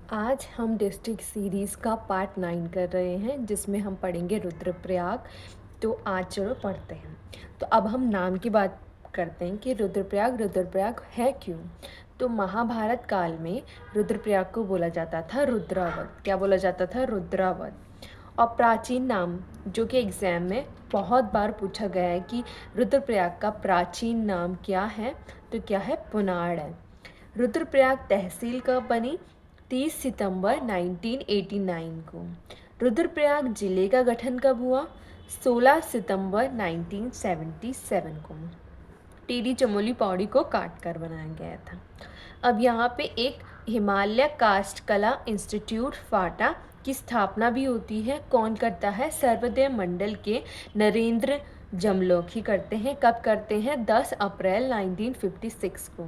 आज हम district series का पार्ट 9 कर रहे हैं जिसमें हम पढ़ेंगे रुद्रप्रयाग। तो आज चलो पढ़ते हैं। तो अब हम नाम की बात करते हैं कि रुद्रप्रयाग है क्यों। तो महाभारत काल में रुद्रप्रयाग को बोला जाता था रुद्रावत। क्या बोला जाता था? रुद्रावत। और प्राचीन नाम जो कि एग्ज़ाम में बहुत बार पूछा गया है कि रुद्रप्रयाग का प्राचीन नाम क्या है, तो क्या है? पुनाड़ है। रुद्रप्रयाग तहसील कब बनी? 30 सितंबर 1989 को। रुद्रप्रयाग जिले का गठन कब हुआ? 16 सितंबर 1977 को। टिहरी चमोली पौड़ी को काट कर बनाया गया था। अब यहाँ पे एक हिमालय कास्ट कला इंस्टीट्यूट फाटा की स्थापना भी होती है। कौन करता है? सर्वोदय मंडल के नरेंद्र जमलोकी करते हैं। कब करते हैं? 10 अप्रैल 1956 को।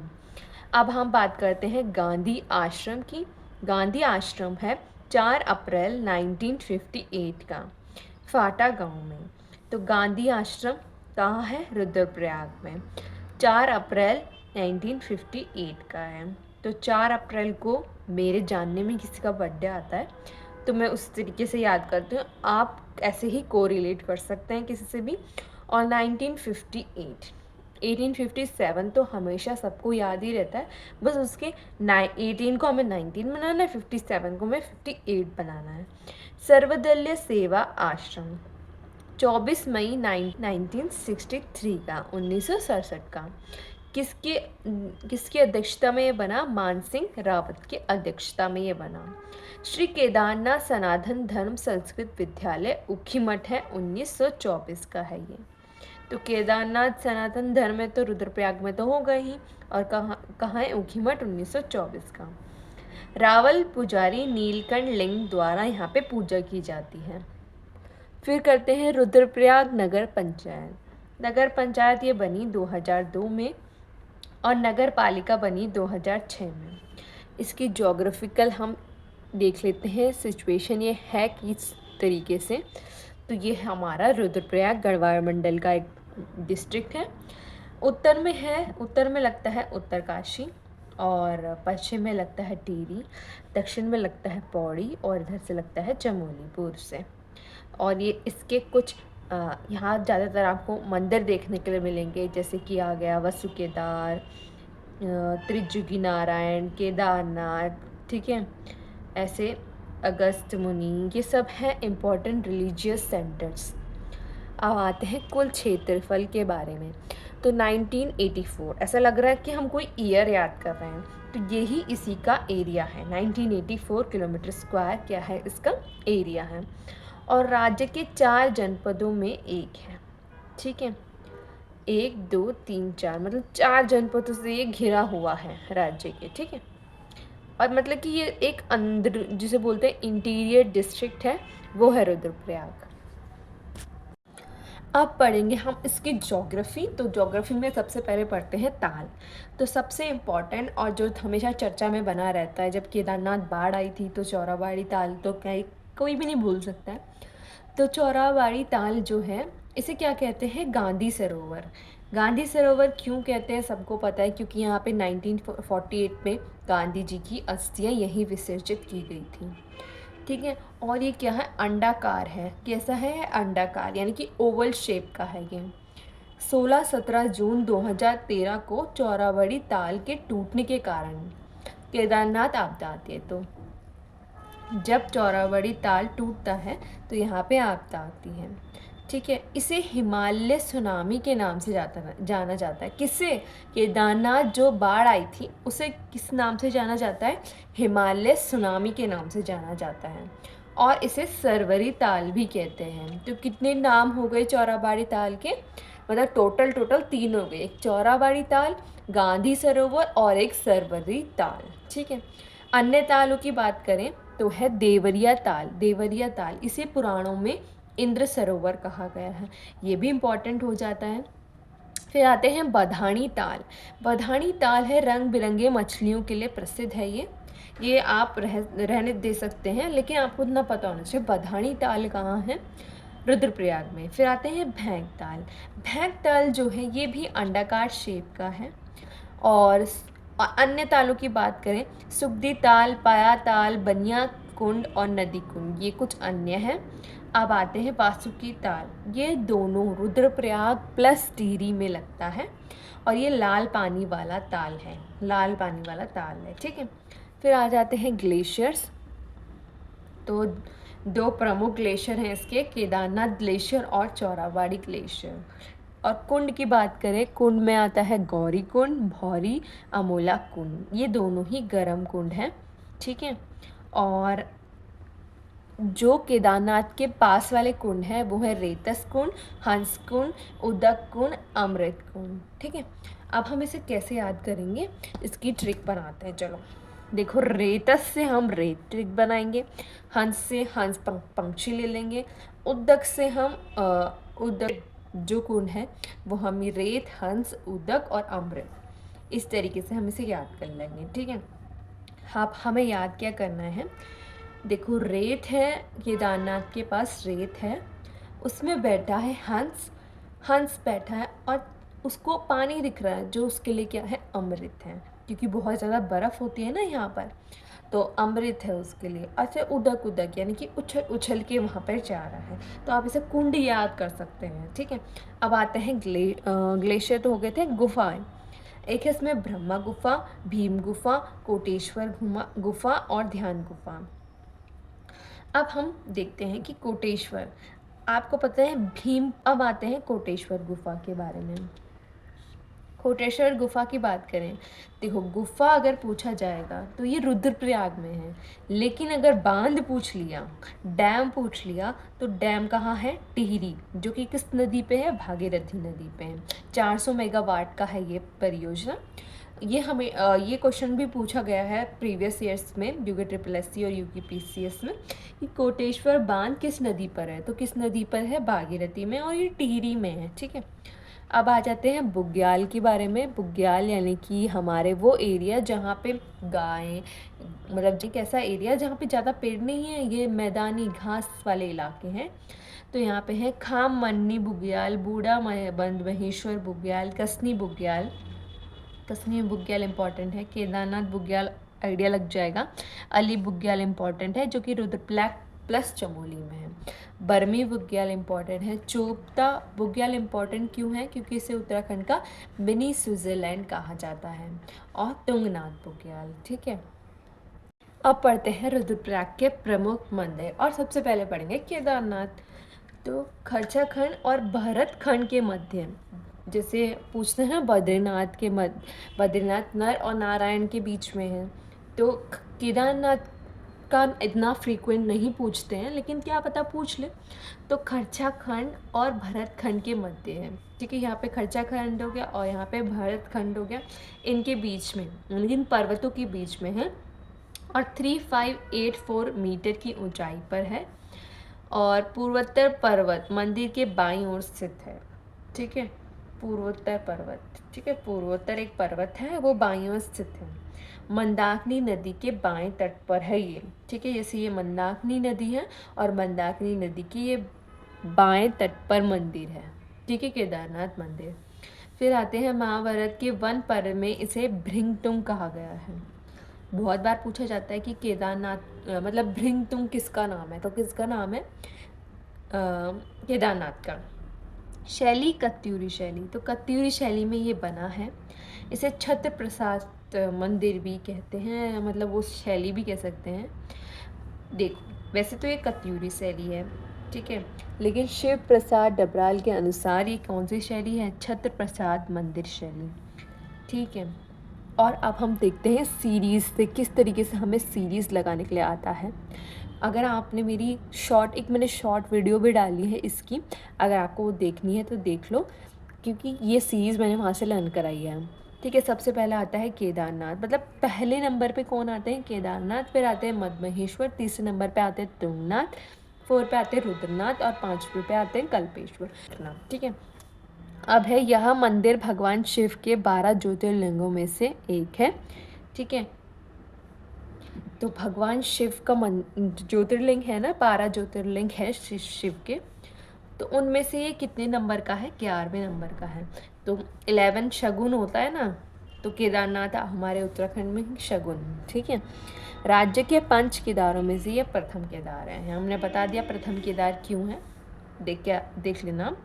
अब हम बात करते हैं गांधी आश्रम की। गांधी आश्रम है 4 अप्रैल 1958 का, फाटा गांव में। तो गांधी आश्रम कहाँ है? रुद्रप्रयाग में। 4 अप्रैल 1958 का है। तो 4 अप्रैल को मेरे जानने में किसी का बर्थडे आता है, तो मैं उस तरीके से याद करती हूँ। आप ऐसे ही कोरिलेट कर सकते हैं किसी से भी। और 1958 1857 तो हमेशा सबको याद ही रहता है, बस उसके 18 को हमें 19 बनाना है, 57 को हमें 58 बनाना है। सर्वदलीय सेवा आश्रम 24 मई 1963 का, 1967 का। किसकी किसकी अध्यक्षता में ये बना? मान सिंह रावत की अध्यक्षता में ये बना। श्री केदारनाथ सनातन धर्म संस्कृत विद्यालय ऊखीमठ है, 1924 का है ये। तो केदारनाथ सनातन धर्म है तो रुद्रप्रयाग में तो होगा ही, और कहाँ है? ऊखीमठ, 1924 का। रावल पुजारी नीलकंठ लिंग द्वारा यहाँ पे पूजा की जाती है। फिर करते हैं रुद्रप्रयाग नगर पंचायत। नगर पंचायत ये बनी 2002 में और नगर पालिका बनी 2006 में। इसकी जोग्राफिकल हम देख लेते हैं सिचुएशन ये है किस तरीके से। तो ये हमारा रुद्रप्रयाग गढ़वाल मंडल का एक डिस्ट्रिक्ट है। उत्तर में है, उत्तर में लगता है उत्तरकाशी, और पश्चिम में लगता है टिहरी, दक्षिण में लगता है पौड़ी, और इधर से लगता है चमोली पूर्व से। और ये इसके कुछ यहाँ ज़्यादातर आपको मंदिर देखने के लिए मिलेंगे, जैसे कि आ गया वसु केदार, त्रिजुगी नारायण, केदारनाथ, ठीक है, ऐसे अगस्त मुनि, ये सब हैं इम्पोर्टेंट रिलीजियस सेंटर्स। अब आते हैं कुल क्षेत्रफल के बारे में। तो 1984, ऐसा लग रहा है कि हम कोई ईयर याद कर रहे हैं, तो यही इसी का एरिया है। 1984 किलोमीटर स्क्वायर क्या है? इसका एरिया है। और राज्य के 4 जनपदों में एक है, ठीक है। 1 2 3 4, मतलब 4 जनपदों से ये घिरा हुआ है राज्य के, ठीक है। और मतलब कि ये एक अंदर जिसे बोलते हैं इंटीरियर डिस्ट्रिक्ट है, वो है रुद्रप्रयाग। अब पढ़ेंगे हम इसकी ज्योग्राफी। तो ज्योग्राफी में सबसे पहले पढ़ते हैं ताल। तो सबसे इम्पॉर्टेंट और जो हमेशा चर्चा में बना रहता है, जब केदारनाथ बाढ़ आई थी तो चौराबाड़ी ताल तो क्या कोई भी नहीं भूल सकता है। तो चौराबाड़ी ताल जो है, इसे क्या कहते हैं? गांधी सरोवर। गांधी सरोवर क्यों कहते हैं सबको पता है, क्योंकि यहाँ पे 1948 में गांधी जी की अस्थियाँ यहीं विसर्जित की गई थी, ठीक है। और ये क्या है? अंडाकार है। कैसा है? अंडाकार, यानी कि ओवल शेप का है ये। 16-17 जून 2013 को चौराबाड़ी ताल के टूटने के कारण केदारनाथ आपदा आती है। तो जब चौराबाड़ी ताल टूटता है तो यहाँ पे आपदा आती है, ठीक है। इसे हिमालय सुनामी के नाम से जाना जाता है। किससे? केदारनाथ जो बाढ़ आई थी उसे किस नाम से जाना जाता है? हिमालय सुनामी के नाम से जाना जाता है। और इसे सरवरी ताल भी कहते हैं। तो कितने नाम हो गए चौराबाड़ी ताल के? मतलब टोटल 3 हो गए, एक चौराबाड़ी ताल, गांधी सरोवर और एक सरवरी ताल, ठीक है। अन्य तालों की बात करें तो है देवरिया ताल। देवरिया ताल इसे पुराणों में इंद्र सरोवर कहा गया है, ये भी इम्पॉर्टेंट हो जाता है। फिर आते हैं बधानी ताल। बधानी ताल है रंग बिरंगे मछलियों के लिए प्रसिद्ध है। ये आप रहने दे सकते हैं, लेकिन आपको इतना पता होना चाहिए बधानी ताल कहाँ है? रुद्रप्रयाग में। फिर आते हैं भैंक ताल। भैंक ताल जो है ये भी अंडाकार शेप का है, और और अन्य तालों की बात करें, सुखदी ताल, पाया ताल, बनिया कुंड और नदी कुंड, ये कुछ अन्य हैं। अब आते हैं वासुकी ताल, ये दोनों रुद्रप्रयाग प्लस टिहरी में लगता है और ये लाल पानी वाला ताल है, लाल पानी वाला ताल है, ठीक है। फिर आ जाते हैं ग्लेशियर्स। तो दो प्रमुख ग्लेशियर हैं इसके, केदारनाथ ग्लेशियर और चौराबाड़ी ग्लेशियर। और कुंड की बात करें, कुंड में आता है गौरी कुंड, भौरी, अमोला कुंड, ये दोनों ही गर्म कुंड हैं, ठीक है। और जो केदारनाथ के पास वाले कुंड हैं वो है रेतस कुंड, हंस कुंड, उदक कुंड, अमृत कुंड, ठीक है। अब हम इसे कैसे याद करेंगे, इसकी ट्रिक बनाते हैं। चलो देखो, रेतस से हम रेत ट्रिक बनाएंगे, हंस से हंस पंक्षी ले लेंगे, उदक से हम उदक जो कुंड है वो हम रेत, हंस, उदक और अमृत, इस तरीके से हम इसे याद कर लेंगे, ठीक है। आप हमें याद क्या करना है, देखो रेत है, केदारनाथ के पास रेत है, उसमें बैठा है हंस, हंस बैठा है और उसको पानी दिख रहा है, जो उसके लिए क्या है, अमृत है, क्योंकि बहुत ज़्यादा बर्फ़ होती है ना यहाँ पर, तो अमृत है उसके लिए। अच्छा, उदक, उदक यानी कि उछल उछल के वहाँ पर जा रहा है, तो आप इसे कुंड याद कर सकते हैं, ठीक है। अब आते हैं ग्लेशियर तो हो गए थे, गुफाएं। एक है इसमें ब्रह्मा गुफा, भीम गुफा, कोटेश्वर गुफा और ध्यान गुफा। अब हम देखते हैं कि कोटेश्वर, आपको पता है भीम। अब आते हैं कोटेश्वर गुफा के बारे में। कोटेश्वर गुफा की बात करें, देखो गुफा अगर पूछा जाएगा तो ये रुद्रप्रयाग में है, लेकिन अगर बांध पूछ लिया, डैम पूछ लिया, तो डैम कहाँ है, टिहरी, जो कि किस नदी पे है, भागीरथी नदी पे है। 400 मेगावाट का है ये परियोजना। ये हमें ये क्वेश्चन भी पूछा गया है प्रीवियस ईयर्स में, यूके SSSC और UPSC में, कि कोटेश्वर बांध किस नदी पर है, तो किस नदी पर है, भागीरथी में, और ये टिहरी में है, ठीक है। अब आ जाते हैं बुग्याल के बारे में। बुग्याल यानी कि हमारे वो एरिया जहाँ पे गायें, मतलब एक ऐसा एरिया जहाँ पे ज़्यादा पेड़ नहीं है, ये मैदानी घास वाले इलाके हैं। तो यहाँ पे है खाम मन्नी बुग्याल, बूढ़ा बंद महेश्वर बुग्याल, कसनी बुग्याल। कसनी बुग्याल इम्पॉर्टेंट है, केदारनाथ बुग्याल आइडिया लग जाएगा, अली बुग्याल इम्पॉर्टेंट है जो कि रुद्रप्रयाग प्लस चमोली में है, बर्मी बुग्याल इम्पॉर्टेंट है, चोपता बुग्याल इम्पॉर्टेंट क्यों है, क्योंकि इसे उत्तराखंड का मिनी स्विट्ज़रलैंड कहा जाता है, और तुंगनाथ बुग्याल, ठीक है। अब पढ़ते हैं रुद्रप्रयाग के प्रमुख मंदिर, और सबसे पहले पढ़ेंगे केदारनाथ। तो खर्चा खंड और भरत खंड के मध्य, जैसे पूछते हैं बद्रीनाथ के मध्य, बद्रीनाथ नर और नारायण के बीच में है, तो केदारनाथ का इतना फ्रीक्वेंट नहीं पूछते हैं, लेकिन क्या पता पूछ ले। तो खर्चा खंड और भरत खंड के मध्य है, ठीक है। यहाँ पे खर्चा खंड हो गया और यहाँ पे भरत खंड हो गया, इनके बीच में, इन पर्वतों के बीच में है, और 3584 मीटर की ऊंचाई पर है, और पूर्वोत्तर पर्वत मंदिर के बाईं ओर स्थित है, ठीक है। पूर्वोत्तर पर्वत, ठीक है, पूर्वोत्तर एक पर्वत है, वो बाईं ओर स्थित है, मंदाकिनी नदी के बाएं तट पर है ये, ठीक है। जैसे ये मंदाकिनी नदी है और मंदाकिनी नदी की ये बाएं तट पर मंदिर है, ठीक है, केदारनाथ मंदिर। फिर आते हैं महाभारत के वन पर्व में इसे भृंगतुंग कहा गया है। बहुत बार पूछा जाता है कि केदारनाथ मतलब भृंगतुंग किसका नाम है, तो किसका नाम है, केदारनाथ का। शैली कत्यूरी शैली, तो कत्यूरी शैली में ये बना है, इसे छत्र प्रसाद मंदिर भी कहते हैं, मतलब वो शैली भी कह सकते हैं। देखो वैसे तो ये कत्यूरी शैली है, ठीक है, लेकिन शिव प्रसाद डबराल के अनुसार ये कौन सी शैली है, छत्र प्रसाद मंदिर शैली, ठीक है। और अब हम देखते हैं सीरीज़ से किस तरीके से हमें सीरीज़ लगाने के लिए आता है। अगर आपने मेरी एक मैंने शॉर्ट वीडियो भी डाली है इसकी, अगर आपको वो देखनी है तो देख लो, क्योंकि ये सीरीज़ मैंने वहाँ से लर्न कराई है, ठीक है। सबसे पहले आता है केदारनाथ, मतलब पहले नंबर पे कौन आते हैं, केदारनाथ, फिर आते हैं मद्महेश्वर, तीसरे नंबर पे आते हैं तुंगनाथ, 4 पे आते हैं रुद्रनाथ, और 5वें पे आते हैं कल्पेश्वर, ठीक है। अब है यह मंदिर भगवान शिव के 12 ज्योतिर्लिंगों में से एक है, ठीक है। तो भगवान शिव का ज्योतिर्लिंग है ना, 12 ज्योतिर्लिंग है शिव के, तो उनमें से ये कितने नंबर का है, 11वें नंबर का है। तो 11 शगुन होता है ना, तो केदारनाथ हमारे उत्तराखंड में शगुन, ठीक है। राज्य के 5 केदारों में से ये प्रथम केदार है। हमने बता दिया प्रथम केदार क्यों है, देख लेना।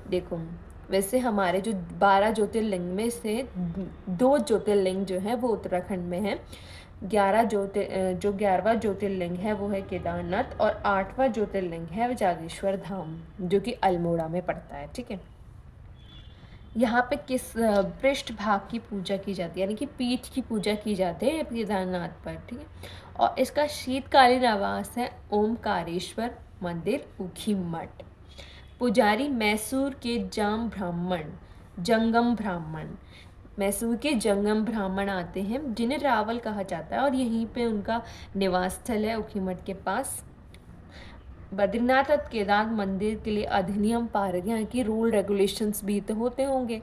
देखो, वैसे हमारे जो 12 ज्योतिर्लिंग में से 2 ज्योतिर्लिंग जो है वो उत्तराखंड में है। 11वां ज्योतिर्लिंग है वो है केदारनाथ, और 8वां ज्योतिर्लिंग है जागेश्वर धाम, जो कि अल्मोड़ा में पड़ता है, ठीक है। यहाँ पे किस पृष्ठ भाग की पूजा की जाती है, यानी कि पीठ की पूजा की जाती है केदारनाथ पर, ठीक है। और इसका शीतकालीन आवास है ओमकारेश्वर मंदिर, ऊखीमठ। पुजारी मैसूर के जंगम ब्राह्मण, मैसूर के जंगम ब्राह्मण आते हैं, जिन्हें रावल कहा जाता है, और यहीं पे उनका निवास स्थल है ऊखीमठ के पास। बद्रीनाथ और केदार मंदिर के लिए अधिनियम पारित, यहाँ की रूल रेगुलेशंस भी तो होते होंगे,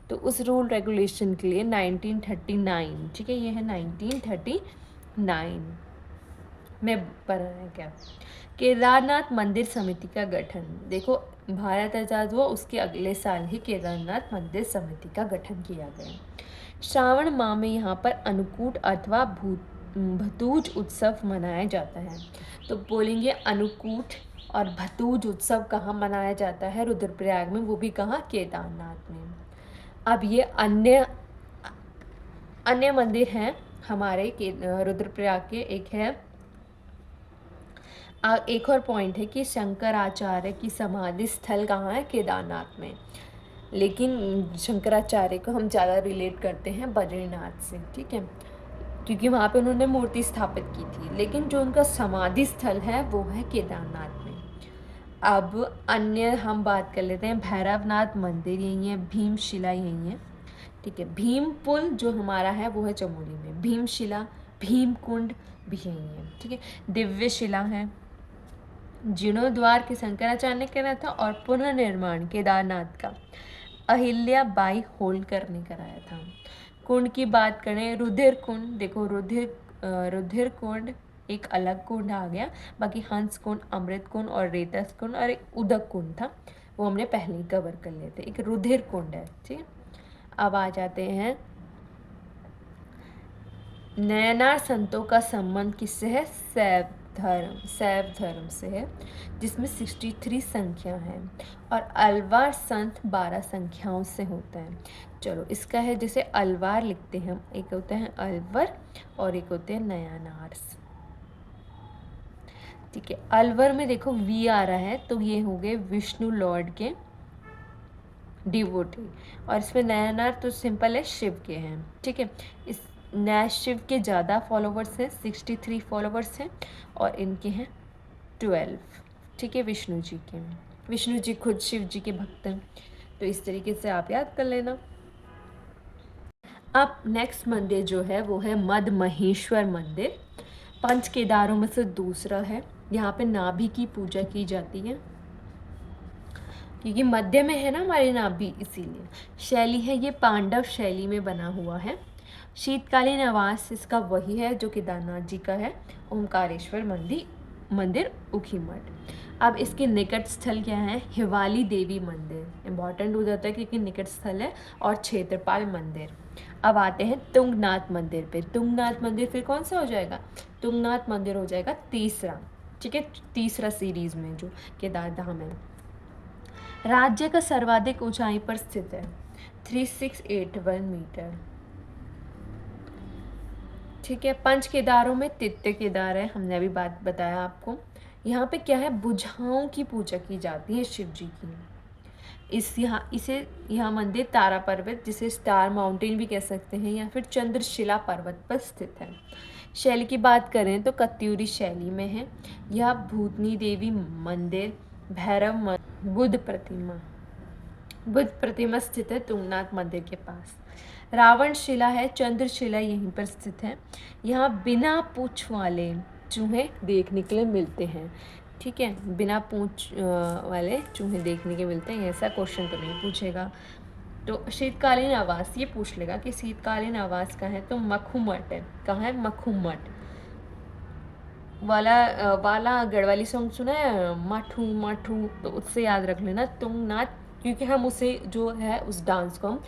तो उस रूल रेगुलेशन के लिए 1939, ठीक है, ये है 1939 में बना है क्या, केदारनाथ मंदिर समिति का गठन। देखो, भारत आज़ाद हुआ उसके अगले साल ही केदारनाथ मंदिर समिति का गठन किया गया। श्रावण माह में यहाँ पर अन्नकूट अथवा भतूज उत्सव मनाया जाता है। तो बोलेंगे अन्नकूट और भतूज उत्सव कहाँ मनाया जाता है, रुद्रप्रयाग में, वो भी कहाँ, केदारनाथ में। अब ये अन्य मंदिर हैं हमारे रुद्रप्रयाग के। एक और पॉइंट है कि शंकराचार्य की समाधि स्थल कहाँ है, केदारनाथ में, लेकिन शंकराचार्य को हम ज़्यादा रिलेट करते हैं बद्रीनाथ से, ठीक है, क्योंकि वहाँ पे उन्होंने मूर्ति स्थापित की थी, लेकिन जो उनका समाधि स्थल है वो है केदारनाथ में। अब अन्य हम बात कर लेते हैं, भैरवनाथ मंदिर यही है, भीमशिला यही है, ठीक है। भीम पुल जो हमारा है वो है चमोली में, भीमशिला, भीमकुंड भी यही है, ठीक है। दिव्य शिला है, जीर्णोद्वार के शंकराचार्य ने करा था, और पुनर्निर्माण केदारनाथ का अहिल्या बाई होलकर ने कराया था। कुंड की बात करें, रुधिर कुंड, देखो रुधिर कुंड एक अलग कुंड आ गया, बाकी हंस कुंड, अमृत कुंड और रेतस कुंड और एक उदक कुंड था, वो हमने पहले ही कवर कर लिए थे। एक रुधिर कुंड है, ठीक है। अब आ जाते हैं, नयनार संतों का संबंध किससे है, शैव धर्म से है, जिसमें 63 संख्या है, और अलवार संत 12 संख्याओं से होता है। चलो, इसका है जैसे अलवार लिखते हैं हम, एक होता है अलवर और एक होते हैं नयनार्स, ठीक है। अलवर में देखो वी आ रहा है, तो ये हो गए विष्णु लॉर्ड के डिवोटी, और इसमें नयनार तो सिंपल है, शिव के हैं, ठीक है। इस शिव के ज़्यादा फॉलोवर्स हैं, 63 फॉलोवर्स हैं, और इनके हैं 12, ठीक है, विष्णु जी के। विष्णु जी खुद शिव जी के भक्त हैं, तो इस तरीके से आप याद कर लेना। अब नेक्स्ट मंदिर जो है वो है मद महेश्वर मंदिर, 5 केदारों में से दूसरा है। यहाँ पे नाभि की पूजा की जाती है, क्योंकि मध्य में है ना हमारी नाभि, इसीलिए। शैली है ये पांडव शैली में बना हुआ है। शीतकालीन आवास इसका वही है जो केदारनाथ जी का है, ओमकारेश्वर मंदिर ऊखीमठ। अब इसके निकट स्थल क्या है, हिवाली देवी मंदिर इम्पॉर्टेंट हो जाता है क्योंकि निकट स्थल है, और क्षेत्रपाल मंदिर। अब आते हैं तुंगनाथ मंदिर पे। तुंगनाथ मंदिर फिर कौन सा हो जाएगा, तुंगनाथ मंदिर हो जाएगा तीसरा, ठीक है, तीसरा सीरीज में जो केदार धाम है। राज्य का सर्वाधिक ऊंचाई पर स्थित है, 3681 मीटर, ठीक है। 5 केदारों में तृतीय केदार है, हमने अभी बात बताया आपको। यहाँ पे क्या है, बुझाओं की पूजा की जाती है शिव जी की। यहाँ मंदिर तारा पर्वत, जिसे स्टार माउंटेन भी कह सकते हैं, या फिर चंद्रशिला पर्वत पर स्थित है। शैली की बात करें तो कत्यूरी शैली में है। यह भूतनी देवी मंदिर, भैरव बुद्ध प्रतिमा स्थित है तुंगनाथ मंदिर के पास। रावण शिला है, चंद्रशिला यहीं पर स्थित है। यहाँ बिना पूंछ वाले चूहे देखने के लिए मिलते हैं, ठीक है, बिना पूंछ वाले चूहे देखने के मिलते हैं, ऐसा क्वेश्चन तो नहीं पूछेगा। तो शीतकालीन आवास ये पूछ लेगा कि शीतकालीन आवास कहाँ है, तो मखूमठ है। कहाँ है, मखूमठ वाला गढ़वाली सॉन्ग सुना है, मठू मठू, तो उससे याद रख लेना, तुंगनाथ क्योंकि हम उसे जो है उस डांस को हम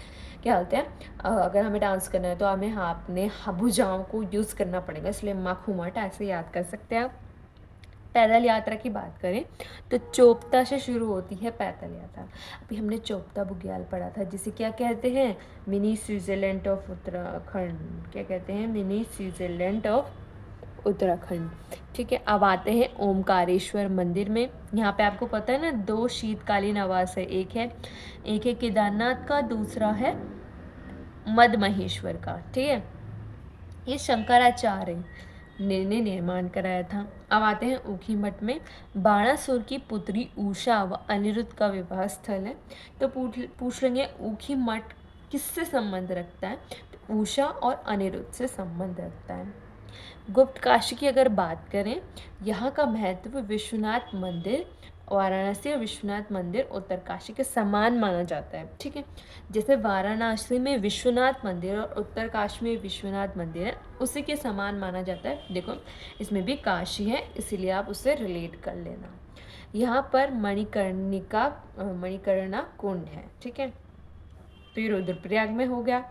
क्या बोलते हैं, अगर हमें डांस करना है तो हमें अपने भुजाओं को यूज़ करना पड़ेगा, इसलिए मखुमट ऐसे याद कर सकते हैं आप। पैदल यात्रा की बात करें तो चोपता से शुरू होती है पैदल यात्रा। अभी हमने चोपता बुग्याल पढ़ा था, जिसे क्या कहते हैं, मिनी स्विट्ज़रलैंड ऑफ उत्तराखंड। क्या कहते हैं, मिनी स्विट्ज़रलैंड ऑफ उत्तराखंड। ठीक है, अब आते हैं ओमकारेश्वर मंदिर में। यहाँ पे आपको पता है ना, 2 शीतकालीन आवास है, एक है केदारनाथ का, दूसरा है मदमहेश्वर का। ठीक है, ये शंकराचार्य ने निर्माण कराया था। अब आते हैं ऊखी मठ में। बाणासुर की पुत्री उषा व अनिरुद्ध का विवाह स्थल है। तो पूछ लेंगे ऊखी मठ किससे संबंध रखता है, तो उषा और अनिरुद्ध से संबंध रखता है। गुप्त काशी की अगर बात करें, यहाँ का महत्व विश्वनाथ मंदिर, वाराणसी और विश्वनाथ मंदिर उत्तरकाशी के समान माना जाता है। ठीक है, जैसे वाराणसी में विश्वनाथ मंदिर और उत्तरकाशी में विश्वनाथ मंदिर है, उसी के समान माना जाता है। देखो इसमें भी काशी है, इसीलिए आप उससे रिलेट कर लेना। यहाँ पर मणिकर्णिका कुंड है। ठीक है, तो ये रुद्रप्रयाग में हो गया।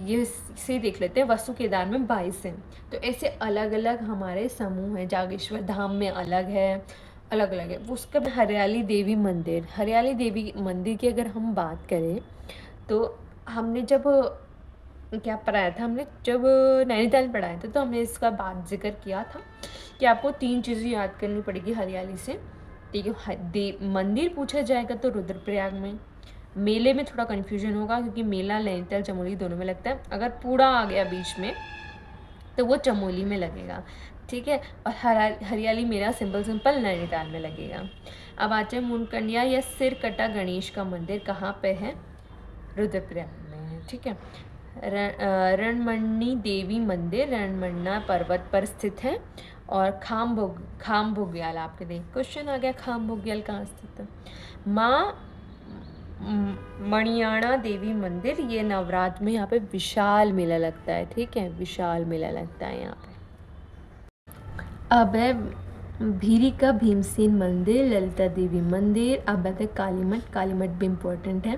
ये से देख लेते हैं, वसु केदार में 22 हैं। तो ऐसे अलग अलग हमारे समूह हैं। जागेश्वर धाम में अलग है, अलग अलग है। उसका हरियाली देवी मंदिर की अगर हम बात करें तो हमने जब क्या पढ़ाया था, हमने जब नैनीताल पढ़ाया था तो हमने इसका बात जिक्र किया था कि आपको 3 चीज़ें याद करनी पड़ेगी हरियाली से। ठीक है, मंदिर पूछा जाएगा तो रुद्रप्रयाग में। मेले में थोड़ा कन्फ्यूजन होगा क्योंकि मेला नैनीताल चमोली दोनों में लगता है, अगर पूरा आ गया बीच में तो वो चमोली में लगेगा। ठीक है, और हरियाली मेरा सिंपल नैनीताल में लगेगा। अब आते हैं मुनकन्या या सिर कटा गणेश का मंदिर कहाँ पे है, रुद्रप्रयाग में है। ठीक है, रणमणि देवी मंदिर रणमन्ना पर्वत पर स्थित है। और खाम बुग्याल, आपके देख क्वेश्चन आ गया, खाम बुग्याल कहाँ स्थित है। माँ मणियाणा देवी मंदिर, ये नवरात्र में यहाँ पे विशाल मेला लगता है। ठीक है, विशाल मेला लगता है यहाँ पे। अब है भीरी का भीमसेन मंदिर, ललिता देवी मंदिर। अब है काली मठ भी इम्पोर्टेंट है।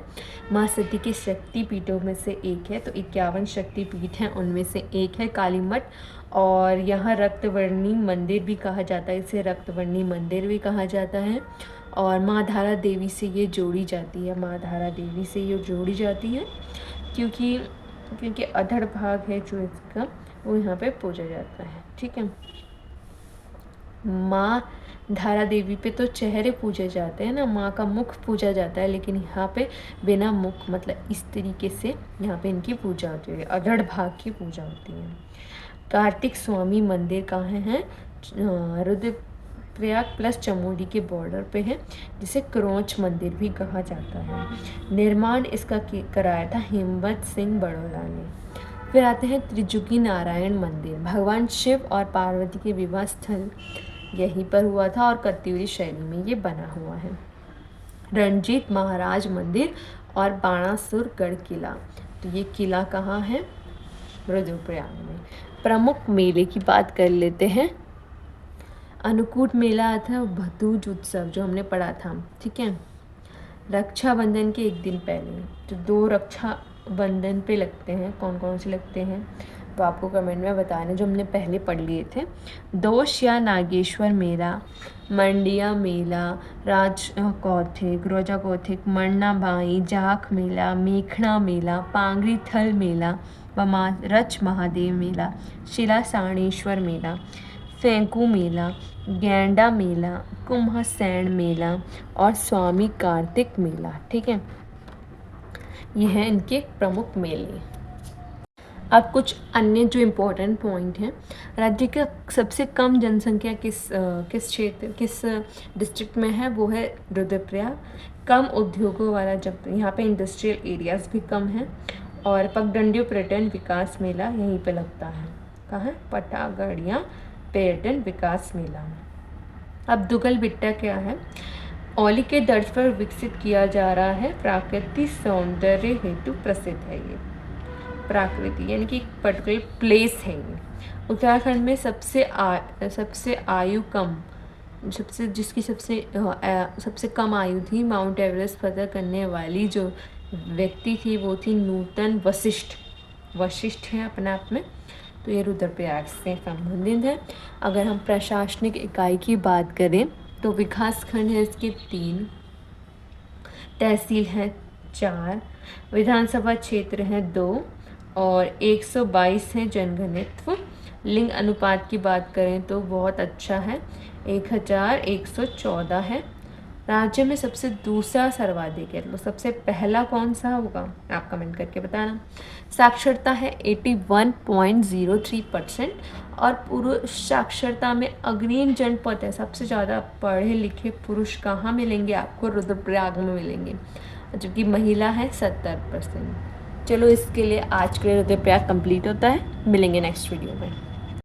माँ सती के शक्ति पीठों में से एक है, तो 51 शक्ति पीठ हैं, उनमें से एक है काली मठ। और यहाँ रक्तवर्णी मंदिर भी कहा जाता है, इसे रक्तवर्णी मंदिर भी कहा जाता है। और माँ धारा देवी से ये जोड़ी जाती है, माँ धारा देवी से ये जोड़ी जाती है क्योंकि अधड़ भाग है जो इसका, वो यहाँ पे पूजा जाता है। ठीक है, माँ धारा देवी पे तो चेहरे पूजे जाते हैं ना, माँ का मुख पूजा जाता है, लेकिन यहाँ पे बिना मुख, मतलब इस तरीके से यहाँ पे इनकी पूजा होती है, अधड़ भाग की पूजा होती है। कार्तिक स्वामी मंदिर कहाँ है, रुद्रप्रयाग प्लस चमोली के बॉर्डर पे है, जिसे क्रोच मंदिर भी कहा जाता है। निर्माण इसका कराया था हिम्मत सिंह बड़ौदा ने। फिर आते हैं त्रिजुगी नारायण मंदिर, भगवान शिव और पार्वती के विवाह स्थल यहीं पर हुआ था और कत्यूरी शैली में ये बना हुआ है। रणजीत महाराज मंदिर और बाणासुर गढ़ किला, तो ये किला कहाँ है, रुद्रप्रयाग में। प्रमुख मेले की बात कर लेते हैं। अन्नकूट मेला था, भतूज उत्सव जो हमने पढ़ा था। ठीक है, रक्षाबंधन के एक दिन पहले, तो 2 रक्षाबंधन पे लगते हैं, कौन कौन से लगते हैं तो आपको कमेंट में बताना, जो हमने पहले पढ़ लिए थे। दोष या नागेश्वर मेला, मंडिया मेला, रोजा कौथिक, मन्नाभाई, जाख मेला, मेखणा मेला, पांगरी थल मेला, रच महादेव मेला, शिला साणेश्वर मेला, फेंकू मेला, गैंडा मेला, कुम्भसैन मेला और स्वामी कार्तिक मेला। ठीक है, ये हैं इनके प्रमुख मेले। अब कुछ अन्य जो इम्पोर्टेंट पॉइंट हैं, राज्य का सबसे कम जनसंख्या किस डिस्ट्रिक्ट में है, वो है रुद्रप्रयाग। कम उद्योगों वाला, जब यहाँ पे इंडस्ट्रियल एरियाज भी कम हैं। और पगडंडियों पर्यटन विकास मेला यहीं पे लगता है, कहाँ है, पटागढ़िया पर्यटन विकास मेला। अब दुगल बिट्टा क्या है, औली के तर्ज पर विकसित किया जा रहा है, प्राकृतिक सौंदर्य हेतु प्रसिद्ध है। ये प्राकृति यानी कि एक पर्टिकुलर प्लेस है। ये उत्तराखंड में सबसे आयु कम सबसे कम आयु थी माउंट एवरेस्ट फतह करने वाली जो व्यक्ति थी वो थी नूतन वशिष्ठ। वशिष्ठ है अपने आप में। तो ये रुद्रप्रयाग से संबंधित है। अगर हम प्रशासनिक इकाई की बात करें तो विकास खंड है इसके 3, तहसील है 4, विधानसभा क्षेत्र है 2 और 122 है जनघनत्व। लिंग अनुपात की बात करें तो बहुत अच्छा है, 1114 है। राज्य में सबसे दूसरा सर्वाधिक है, तो सबसे पहला कौन सा होगा आप कमेंट करके बताना। साक्षरता है 81.03% और पुरुष साक्षरता में अग्रणी जनपद है। सबसे ज़्यादा पढ़े लिखे पुरुष कहाँ मिलेंगे आपको? रुद्रप्रयाग में मिलेंगे, जबकि महिला है 70%। चलो इसके लिए आज के लिए रुद्रप्रयाग कंप्लीट होता है। मिलेंगे नेक्स्ट वीडियो में।